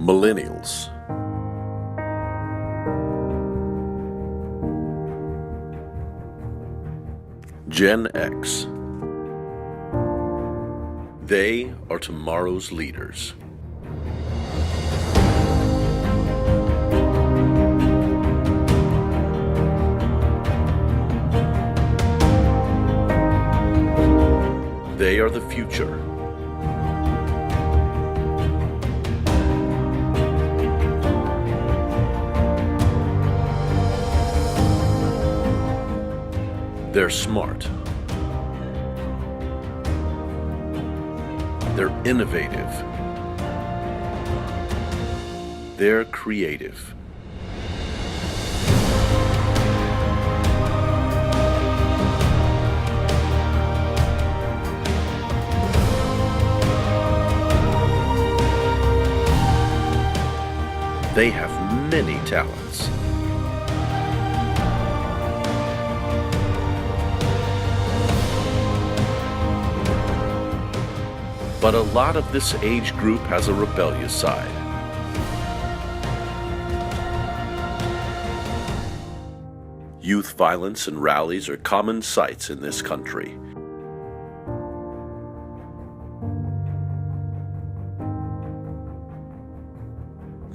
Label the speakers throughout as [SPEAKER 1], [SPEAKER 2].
[SPEAKER 1] Millennials. Gen X. They are tomorrow's leaders. They are the future. They're smart. They're innovative. They're creative. They have many talents. But a lot of this age group has a rebellious side. Youth violence and rallies are common sights in this country.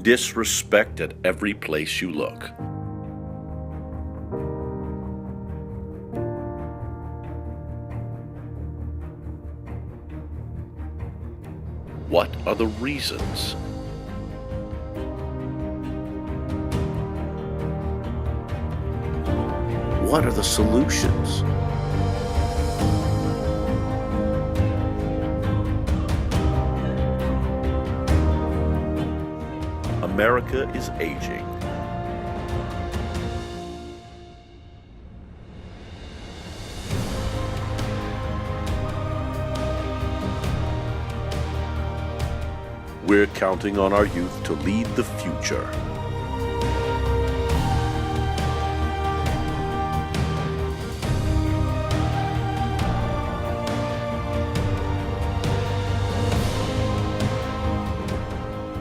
[SPEAKER 1] Disrespect at every place you look. What are the reasons? What are the solutions? America is aging. We're counting on our youth to lead the future.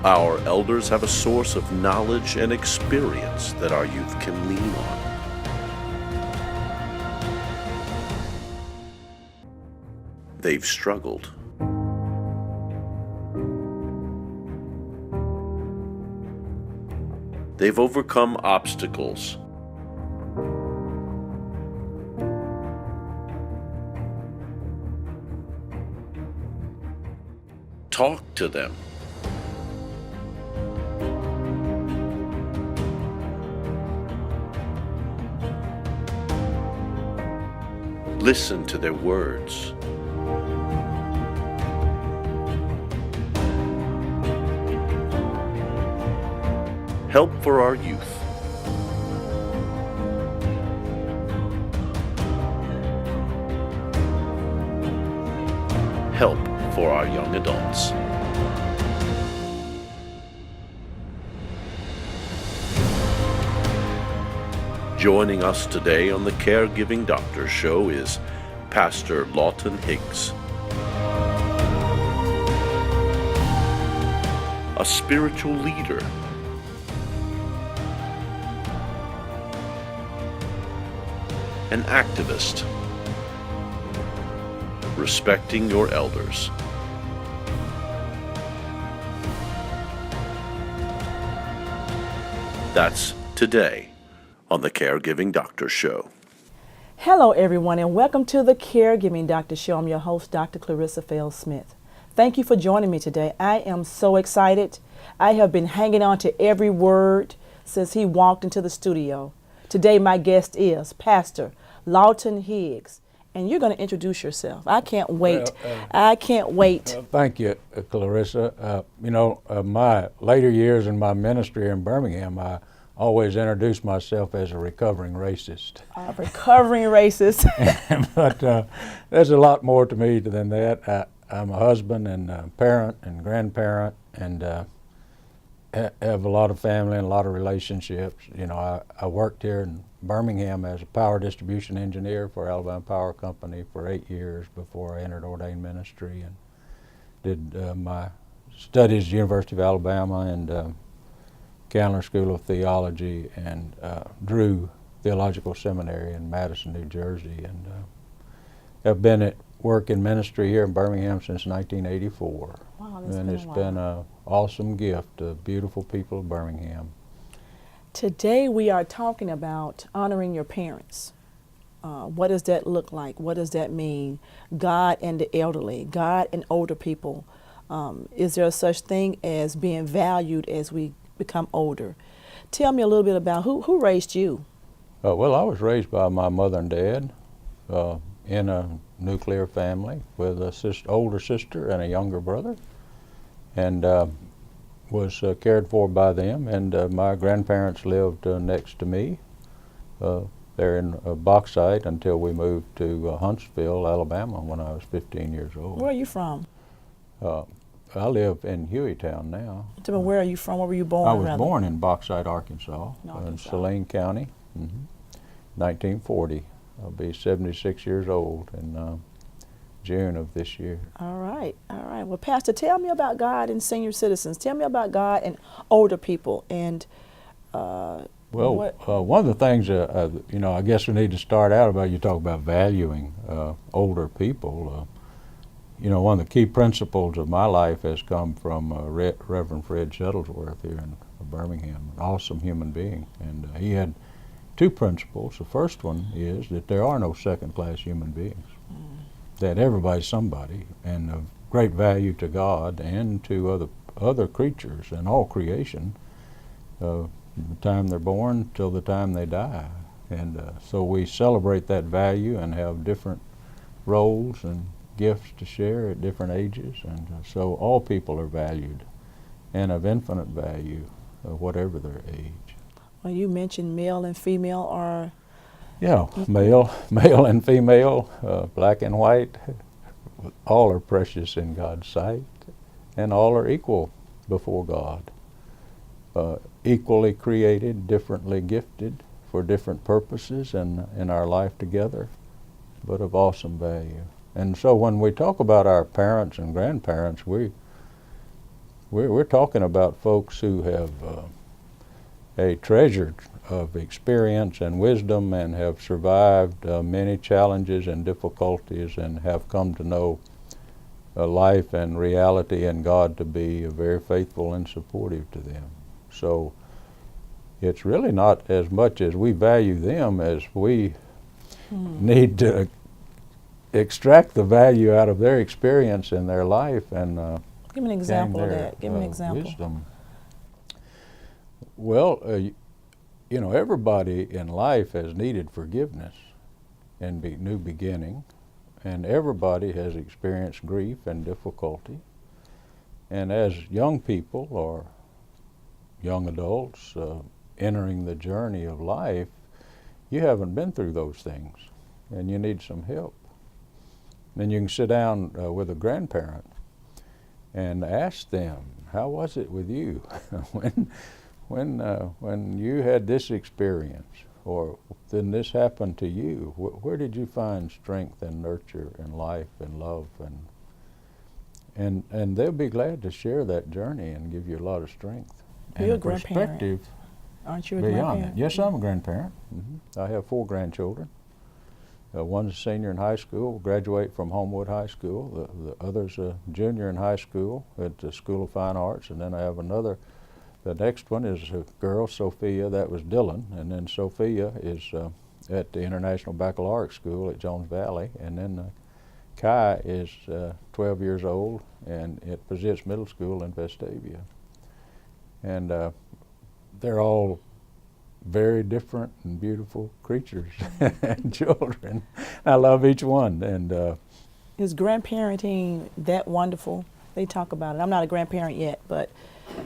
[SPEAKER 1] Our elders have a source of knowledge and experience that our youth can lean on. They've struggled. They've overcome obstacles. Talk to them. Listen to their words. Help for our youth. Help for our young adults. Joining us today on the Caregiving Doctor Show is Pastor Lawton Higgs, a spiritual leader, an activist, respecting your elders. That's today on the Caregiving Doctor Show.
[SPEAKER 2] Hello everyone and welcome to the Caregiving Doctor Show. I'm your host, Dr. Clarissa Fell-Smith. Thank you for joining me today. I am so excited. I have been hanging on to every word since he walked into the studio. Today my guest is Pastor Lawton Higgs, and you're going to introduce yourself. I can't wait. I can't wait.
[SPEAKER 3] Thank you, Clarissa. My later years in my ministry in Birmingham, I always introduce myself as a recovering racist.
[SPEAKER 2] A recovering racist.
[SPEAKER 3] But there's a lot more to me than that. I'm a husband and a parent and grandparent, and have a lot of family and a lot of relationships. You know, I worked here in Birmingham as a power distribution engineer for Alabama Power Company for 8 years before I entered ordained ministry, and did my studied at the University of Alabama and Candler School of Theology and Drew Theological Seminary in Madison, New Jersey, and have been at work in ministry here in Birmingham since 1984.
[SPEAKER 2] Wow, that's
[SPEAKER 3] and
[SPEAKER 2] been
[SPEAKER 3] it's
[SPEAKER 2] a while.
[SPEAKER 3] been an awesome gift to beautiful people of Birmingham.
[SPEAKER 2] Today we are talking about honoring your parents. What does that look like? What does that mean? God and the elderly, God and older people. Is there such thing as being valued as we become older? Tell me a little bit about who raised you.
[SPEAKER 3] Well, I was raised by my mother and dad in a nuclear family with a older sister and a younger brother, and was cared for by them. And my grandparents lived next to me there in Bauxite until we moved to Huntsville, Alabama, when I was 15 years old.
[SPEAKER 2] Where are you from?
[SPEAKER 3] I live in Hueytown now.
[SPEAKER 2] Tell me, where are you from? Where were you born?
[SPEAKER 3] I was
[SPEAKER 2] rather?
[SPEAKER 3] born in Bauxite, Arkansas, in
[SPEAKER 2] Arkansas.
[SPEAKER 3] Saline County, 1940. I'll be 76 years old in June of this year.
[SPEAKER 2] All right, all right. Well, Pastor, tell me about God and senior citizens. Tell me about God and older people. And
[SPEAKER 3] one of the things, I guess we need to start out about, you talk about valuing older people. One of the key principles of my life has come from Reverend Fred Shuttlesworth here in Birmingham, an awesome human being. And he had two principles. The first one is that there are no second-class human beings, that everybody's somebody, and of great value to God and to other creatures and all creation, from the time they're born till the time they die. And so we celebrate that value and have different roles and gifts to share at different ages, and so all people are valued and of infinite value, whatever their age.
[SPEAKER 2] Well, you mentioned male and female are...
[SPEAKER 3] Yeah, male and female, black and white, all are precious in God's sight, and all are equal before God, equally created, differently gifted for different purposes in our life together, but of awesome value. And so when we talk about our parents and grandparents, we're talking about folks who have a treasure of experience and wisdom and have survived many challenges and difficulties and have come to know life and reality and God to be very faithful and supportive to them. So it's really not as much as we value them as we need to extract the value out of their experience in their life and
[SPEAKER 2] give me an example of
[SPEAKER 3] their,
[SPEAKER 2] that. Give me an example.
[SPEAKER 3] Wisdom. Well, everybody in life has needed forgiveness and new beginning, and everybody has experienced grief and difficulty. And as young people or young adults entering the journey of life, you haven't been through those things, and you need some help. Then you can sit down with a grandparent and ask them, how was it with you when you had this experience, or then this happened to you? Where did you find strength and nurture and life and love? And they'll be glad to share that journey and give you a lot of strength.
[SPEAKER 2] You're
[SPEAKER 3] and
[SPEAKER 2] a grandparent.
[SPEAKER 3] Perspective.
[SPEAKER 2] Aren't you a
[SPEAKER 3] Beyond
[SPEAKER 2] grandparent?
[SPEAKER 3] that. Yes, I'm a grandparent. I have 4 grandchildren. One's a senior in high school, graduate from Homewood High School. The other's a junior in high school at the School of Fine Arts. And then I have another, the next one is a girl, Sophia, that was Dylan. And then Sophia is at the International Baccalaureate School at Jones Valley. And then Kai is 12 years old and at Pazitz Middle School in Vestavia. And they're all very different and beautiful creatures and children. I love each one. And
[SPEAKER 2] Is grandparenting that wonderful? They talk about it. I'm not a grandparent yet, but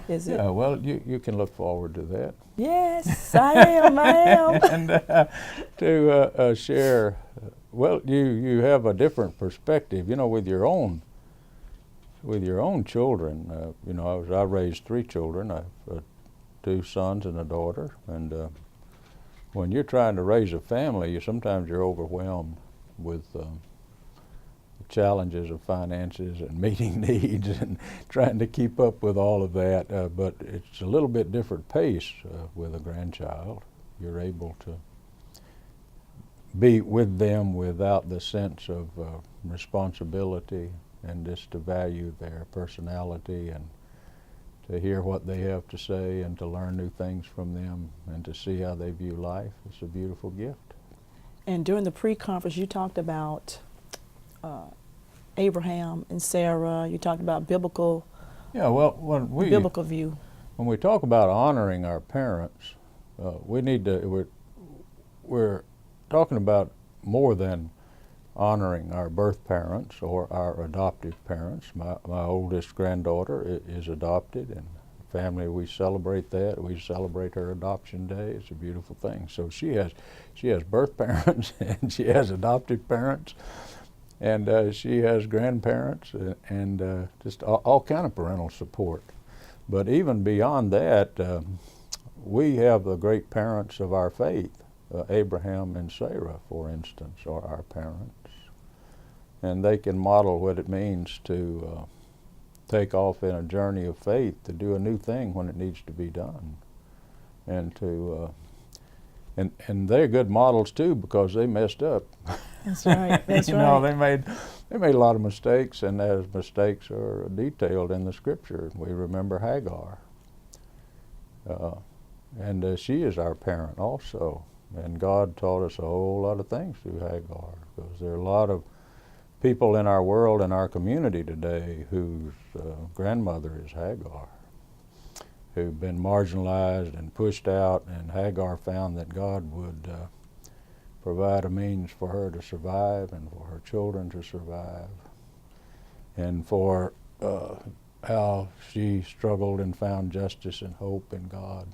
[SPEAKER 2] is it?
[SPEAKER 3] yeah, well, you can look forward to that.
[SPEAKER 2] Yes, I am. I am.
[SPEAKER 3] And to share, well, you have a different perspective, with your own children. I raised 3 children. I have 2 sons and a daughter, and when you're trying to raise a family, sometimes you're overwhelmed with the challenges of finances and meeting needs and trying to keep up with all of that. But it's a little bit different pace with a grandchild. You're able to be with them without the sense of responsibility, and just to value their personality and to hear what they have to say and to learn new things from them and to see how they view life. It's a beautiful gift.
[SPEAKER 2] And during the pre-conference, you talked about Abraham and Sarah. You talked about biblical view.
[SPEAKER 3] When we talk about honoring our parents, we're talking about more than honoring our birth parents or our adoptive parents. My oldest granddaughter is adopted, and family, we celebrate that. We celebrate her adoption day. It's a beautiful thing. So she has birth parents and she has adoptive parents, and she has grandparents and just all kind of parental support. But even beyond that, we have the great parents of our faith. Abraham and Sarah, for instance, are our parents. And they can model what it means to take off in a journey of faith, to do a new thing when it needs to be done. And and they're good models too, because they messed up.
[SPEAKER 2] That's right. That's
[SPEAKER 3] you know, they made a lot of mistakes, and those mistakes are detailed in the scripture. We remember Hagar. And she is our parent also. And God taught us a whole lot of things through Hagar, because there are a lot of people in our world and our community today whose grandmother is Hagar, who've been marginalized and pushed out, and Hagar found that God would provide a means for her to survive and for her children to survive, and for how she struggled and found justice and hope in God.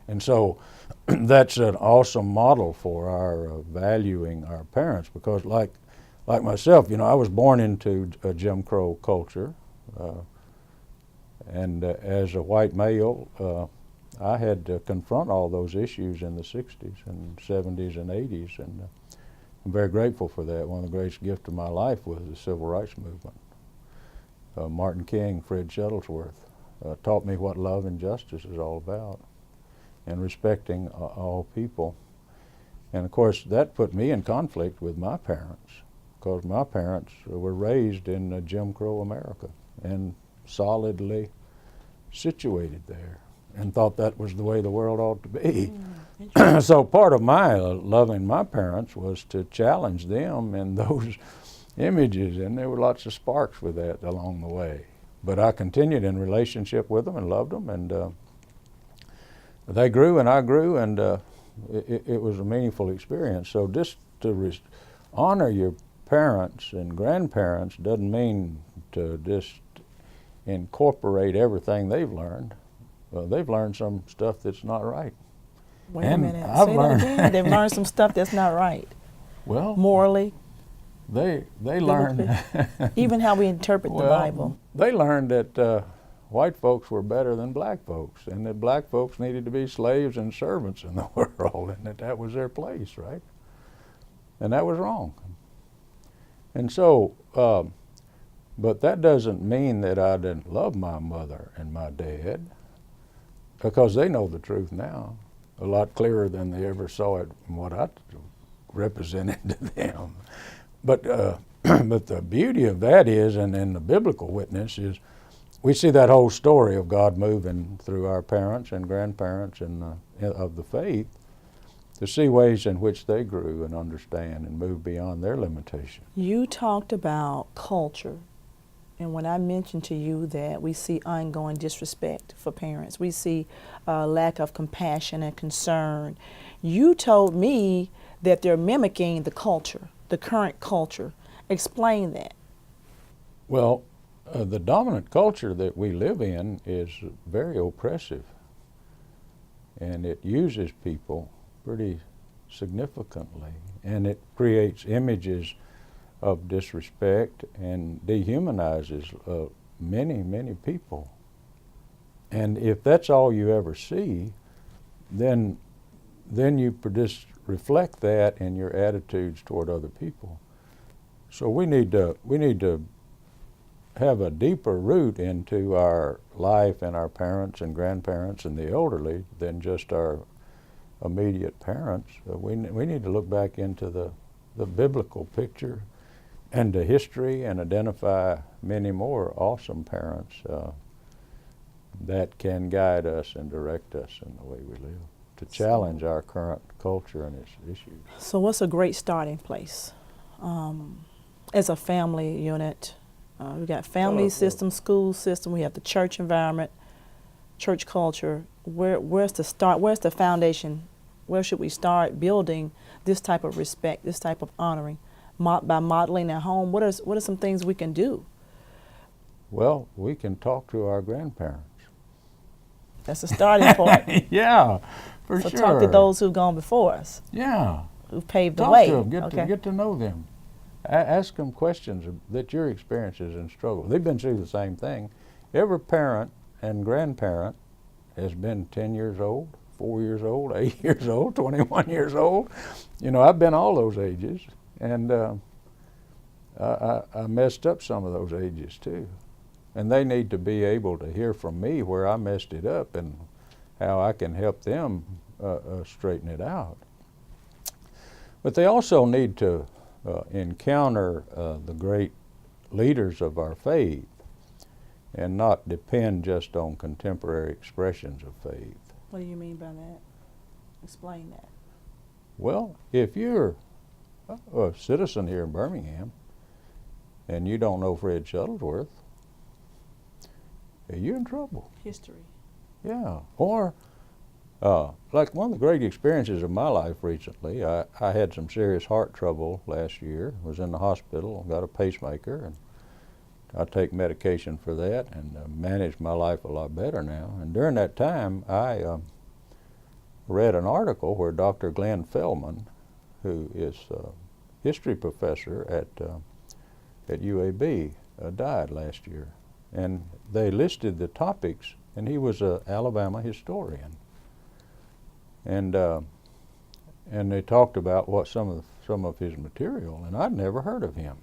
[SPEAKER 3] And so that's an awesome model for our valuing our parents, because like myself, you know, I was born into a Jim Crow culture, and as a white male, I had to confront all those issues in the 60s and 70s and 80s, and I'm very grateful for that. One of the greatest gifts of my life was the Civil Rights Movement. Martin King, Fred Shuttlesworth taught me what love and justice is all about, and respecting all people. And of course, that put me in conflict with my parents, because my parents were raised in Jim Crow America and solidly situated there, and thought that was the way the world ought to be. So part of my loving my parents was to challenge them in those images, and there were lots of sparks with that along the way. But I continued in relationship with them and loved them, and they grew and I grew, and it was a meaningful experience. So just to honor your parents and grandparents doesn't mean to just incorporate everything they've learned. They've learned some stuff that's not right.
[SPEAKER 2] Wait a minute. Say that again. They've learned some stuff that's not right.
[SPEAKER 3] Well,
[SPEAKER 2] morally.
[SPEAKER 3] They learned
[SPEAKER 2] even how we interpret the Bible.
[SPEAKER 3] They learned that white folks were better than black folks, and that black folks needed to be slaves and servants in the world, and that was their place, right? And that was wrong. And so, but that doesn't mean that I didn't love my mother and my dad, because they know the truth now a lot clearer than they ever saw it from what I represented to them. But but the beauty of that is, and in the biblical witness is, we see that whole story of God moving through our parents and grandparents and of the faith to see ways in which they grew and understand and move beyond their limitations.
[SPEAKER 2] You talked about culture, and when I mentioned to you that we see ongoing disrespect for parents, we see lack of compassion and concern, you told me that they're mimicking the culture, the current culture. Explain that.
[SPEAKER 3] Well, the dominant culture that we live in is very oppressive, and it uses people pretty significantly, and it creates images of disrespect and dehumanizes many, many people. And if that's all you ever see, then you just reflect that in your attitudes toward other people. So we need to have a deeper root into our life and our parents and grandparents and the elderly than just our immediate parents. We need to look back into the biblical picture and the history and identify many more awesome parents that can guide us and direct us in the way we live, to challenge our current culture and its issues.
[SPEAKER 2] So what's a great starting place? As a family unit, we've got family system, school system, we have the church environment, church culture. Where's the start? Where's the foundation? Where should we start building this type of respect, this type of honoring? By modeling at home, what are some things we can do?
[SPEAKER 3] Well, we can talk to our grandparents.
[SPEAKER 2] That's a starting point.
[SPEAKER 3] Yeah, for
[SPEAKER 2] So
[SPEAKER 3] sure.
[SPEAKER 2] talk to those who've gone before us,
[SPEAKER 3] Yeah.
[SPEAKER 2] who've paved the
[SPEAKER 3] Talk
[SPEAKER 2] way.
[SPEAKER 3] to them,
[SPEAKER 2] Okay.
[SPEAKER 3] get to know them. Ask them questions that your experiences and struggle. They've been through the same thing. Every parent and grandparent has been 10 years old, 4 years old, 8 years old, 21 years old. You know, I've been all those ages, and I messed up some of those ages too. And they need to be able to hear from me where I messed it up and how I can help them straighten it out. But they also need to encounter the great leaders of our faith and not depend just on contemporary expressions of faith.
[SPEAKER 2] What do you mean by that? Explain that.
[SPEAKER 3] Well, if you're a citizen here in Birmingham and you don't know Fred Shuttlesworth, you're in trouble.
[SPEAKER 2] History.
[SPEAKER 3] Yeah. Or like one of the great experiences of my life recently, I had some serious heart trouble last year, was in the hospital, got a pacemaker, and I take medication for that and manage my life a lot better now. And during that time, I read an article where Dr. Glenn Feldman, who is a history professor at UAB, died last year. And they listed the topics, and he was an Alabama historian. And they talked about what some of his material, and I'd never heard of him.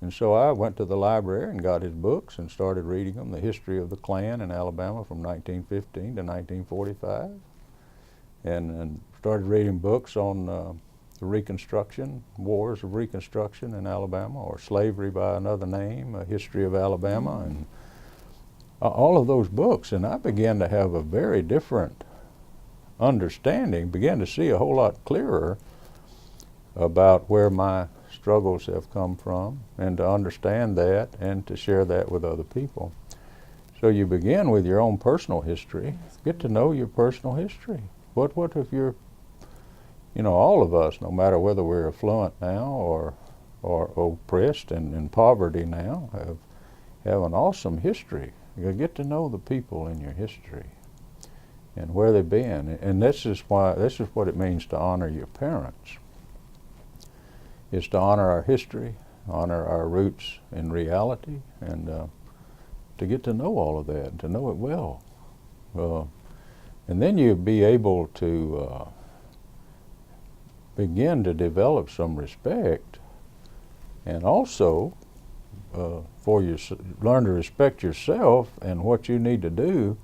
[SPEAKER 3] And so I went to the library and got his books and started reading them, the history of the Klan in Alabama from 1915 to 1945, and started reading books on the Reconstruction, Wars of Reconstruction in Alabama, or Slavery by Another Name, A History of Alabama, and all of those books. And I began to have a very different understanding, began to see a whole lot clearer about where my struggles have come from, and to understand that and to share that with other people. So you begin with your own personal history, get to know your personal history. What if you're, you know, all of us, no matter whether we're affluent now or oppressed and in poverty now, have an awesome history. You get to know the people in your history and where they've this is what it means to honor your parents. Is to honor our history, honor our roots in reality, and to get to know all of that, and to know it well. And then you'll be able to begin to develop some respect, and also learn to respect yourself and what you need to do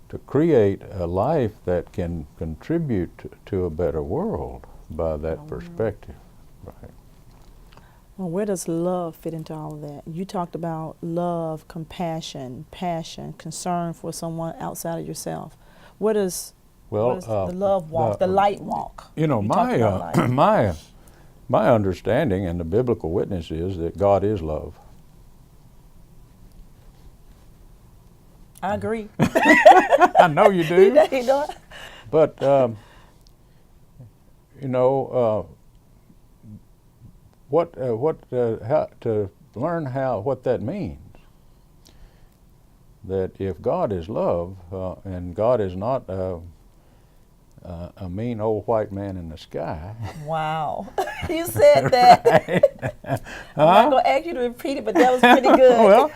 [SPEAKER 3] to create a life that can contribute to a better world by that perspective. Right.
[SPEAKER 2] Well, where does love fit into all of that? You talked about love, compassion, passion, concern for someone outside of yourself. What is the love walk, the light walk?
[SPEAKER 3] You know, my understanding and the biblical witness is that God is love.
[SPEAKER 2] I agree.
[SPEAKER 3] I know you do.
[SPEAKER 2] You know?
[SPEAKER 3] But you know, how to learn what that means. That if God is love, and God is not a mean old white man in the sky.
[SPEAKER 2] Wow, you said that.
[SPEAKER 3] Right.
[SPEAKER 2] I'm not going to ask you to repeat it, but that was pretty good.
[SPEAKER 3] Well,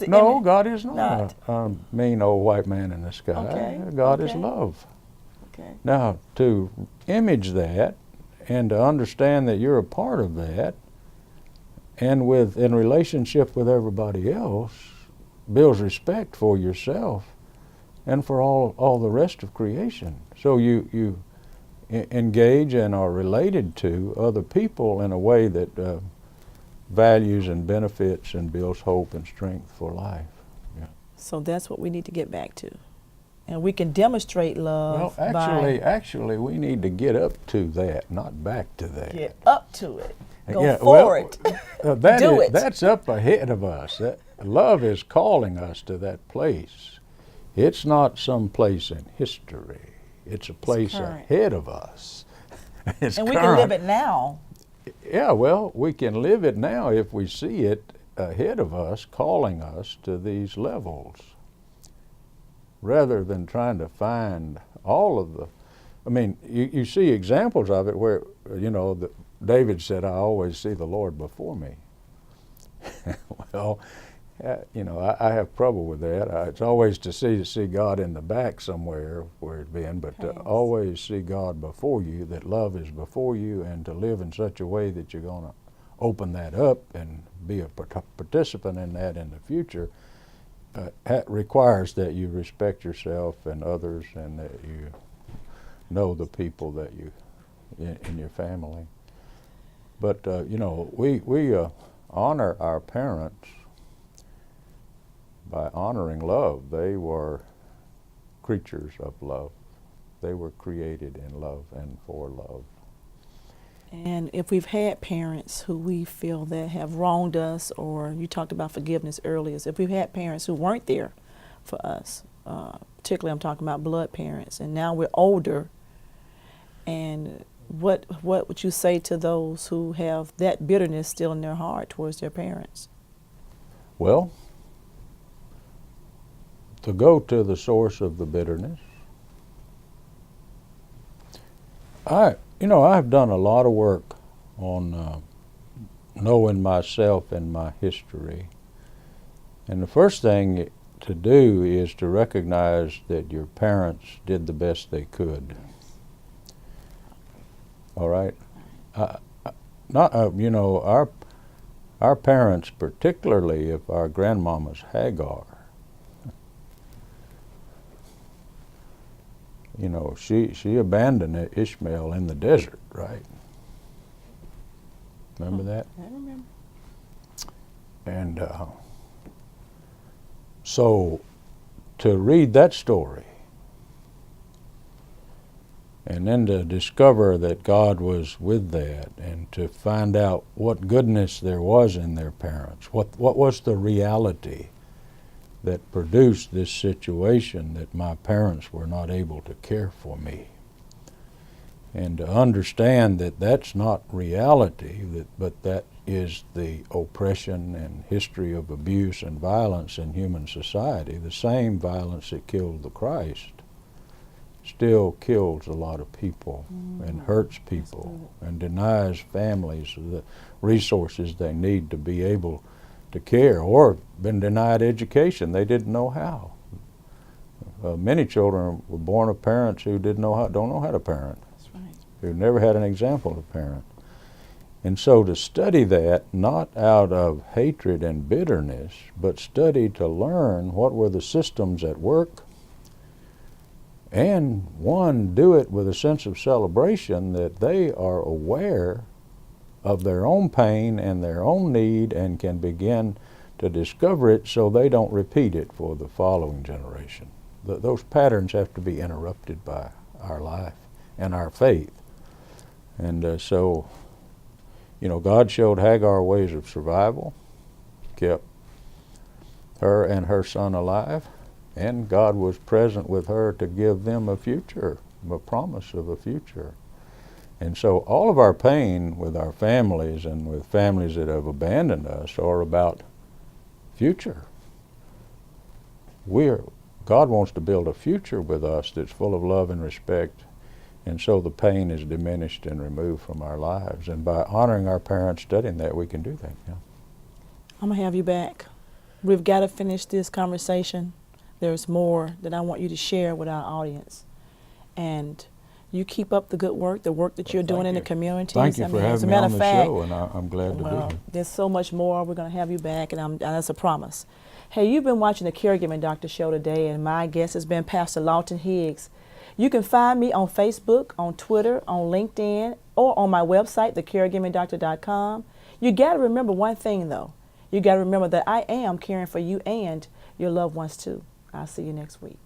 [SPEAKER 2] no,
[SPEAKER 3] God is not a mean old white man in the sky.
[SPEAKER 2] Okay.
[SPEAKER 3] God is love.
[SPEAKER 2] Okay.
[SPEAKER 3] Now, to image that and to understand that you're a part of that and in relationship with everybody else, builds respect for yourself and for all the rest of creation. So you engage and are related to other people in a way that values and benefits and builds hope and strength for life. Yeah.
[SPEAKER 2] So that's what we need to get back to. And we can demonstrate love
[SPEAKER 3] Well, actually, we need to get up to that, not back to that.
[SPEAKER 2] get up to it. Go
[SPEAKER 3] Yeah,
[SPEAKER 2] for it. Do it.
[SPEAKER 3] That's up ahead of us. Love is calling us to that place. It's not some place in history. It's a place
[SPEAKER 2] current.
[SPEAKER 3] ahead of us. It's
[SPEAKER 2] And we can
[SPEAKER 3] current.
[SPEAKER 2] live it now.
[SPEAKER 3] Yeah, well, we can live it now if we see it ahead of us, calling us to these levels, rather than trying to find all of the. I mean, you see examples of it where, David said, "I always see the Lord before me." Well, I have trouble with that. It's always to see God in the back somewhere where it's been, but to always see God before you, that love is before you, and to live in such a way that you're going to open that up and be a participant in that in the future, requires that you respect yourself and others, and that you know the people that you in your family. But we honor our parents by honoring love. They were creatures of love. They were created in love and for love.
[SPEAKER 2] And if we've had parents who we feel that have wronged us, or you talked about forgiveness earlier, so if we've had parents who weren't there for us, particularly I'm talking about blood parents, and now we're older, and what would you say to those who have that bitterness still in their heart towards their parents?
[SPEAKER 3] Well, to go to the source of the bitterness, I've done a lot of work on knowing myself and my history. And the first thing to do is to recognize that your parents did the best they could. All right? Our parents, particularly if our grandmama's Hagar, she abandoned Ishmael in the desert, right? Remember that?
[SPEAKER 2] I remember.
[SPEAKER 3] And so to read that story and then to discover that God was with that, and to find out what goodness there was in their parents, what was the reality that produced this situation that my parents were not able to care for me. And to understand that that's not reality, but that is the oppression and history of abuse and violence in human society. The same violence that killed the Christ still kills a lot of people and hurts people and denies families the resources they need to be able to care, or been denied education. They didn't know how. Many children were born of parents who don't know how to parent.
[SPEAKER 2] That's right.
[SPEAKER 3] Who never had an example of parent. And so to study that, not out of hatred and bitterness, but study to learn what were the systems at work, and do it with a sense of celebration that they are aware of their own pain and their own need and can begin to discover it so they don't repeat it for the following generation. Those patterns have to be interrupted by our life and our faith. And so God showed Hagar ways of survival, kept her and her son alive, and God was present with her to give them a future, a promise of a future. And so all of our pain with our families and with families that have abandoned us are about future. God wants to build a future with us that's full of love and respect, and so the pain is diminished and removed from our lives. And by honoring our parents, studying that, we can do that. Yeah.
[SPEAKER 2] I'm going to have you back. We've got to finish this conversation. There's more that I want you to share with our audience. And You keep up the good work, the work that you're doing in the community.
[SPEAKER 3] Thank you for having me on the show, and I'm glad to be here.
[SPEAKER 2] There's so much more. We're going to have you back, and that's a promise. Hey, you've been watching the Caregiving Doctor Show today, and my guest has been Pastor Lawton Higgs. You can find me on Facebook, on Twitter, on LinkedIn, or on my website, thecaregivingdoctor.com. You got to remember one thing, though. You got to remember that I am caring for you and your loved ones, too. I'll see you next week.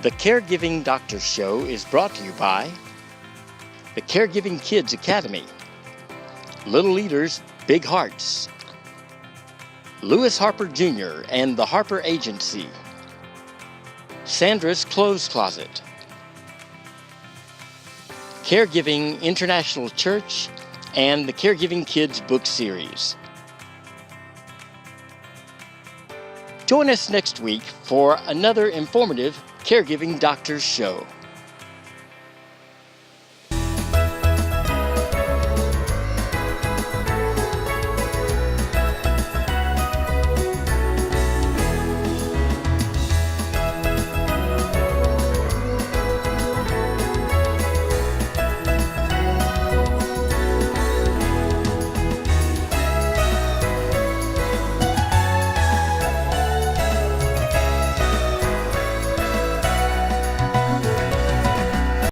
[SPEAKER 4] The Caregiving Doctor Show is brought to you by the Caregiving Kids Academy, Little Leaders, Big Hearts, Lewis Harper Jr. and the Harper Agency, Sandra's Clothes Closet, Caregiving International Church, and the Caregiving Kids book series. Join us next week for another informative Caregiving Doctors Show.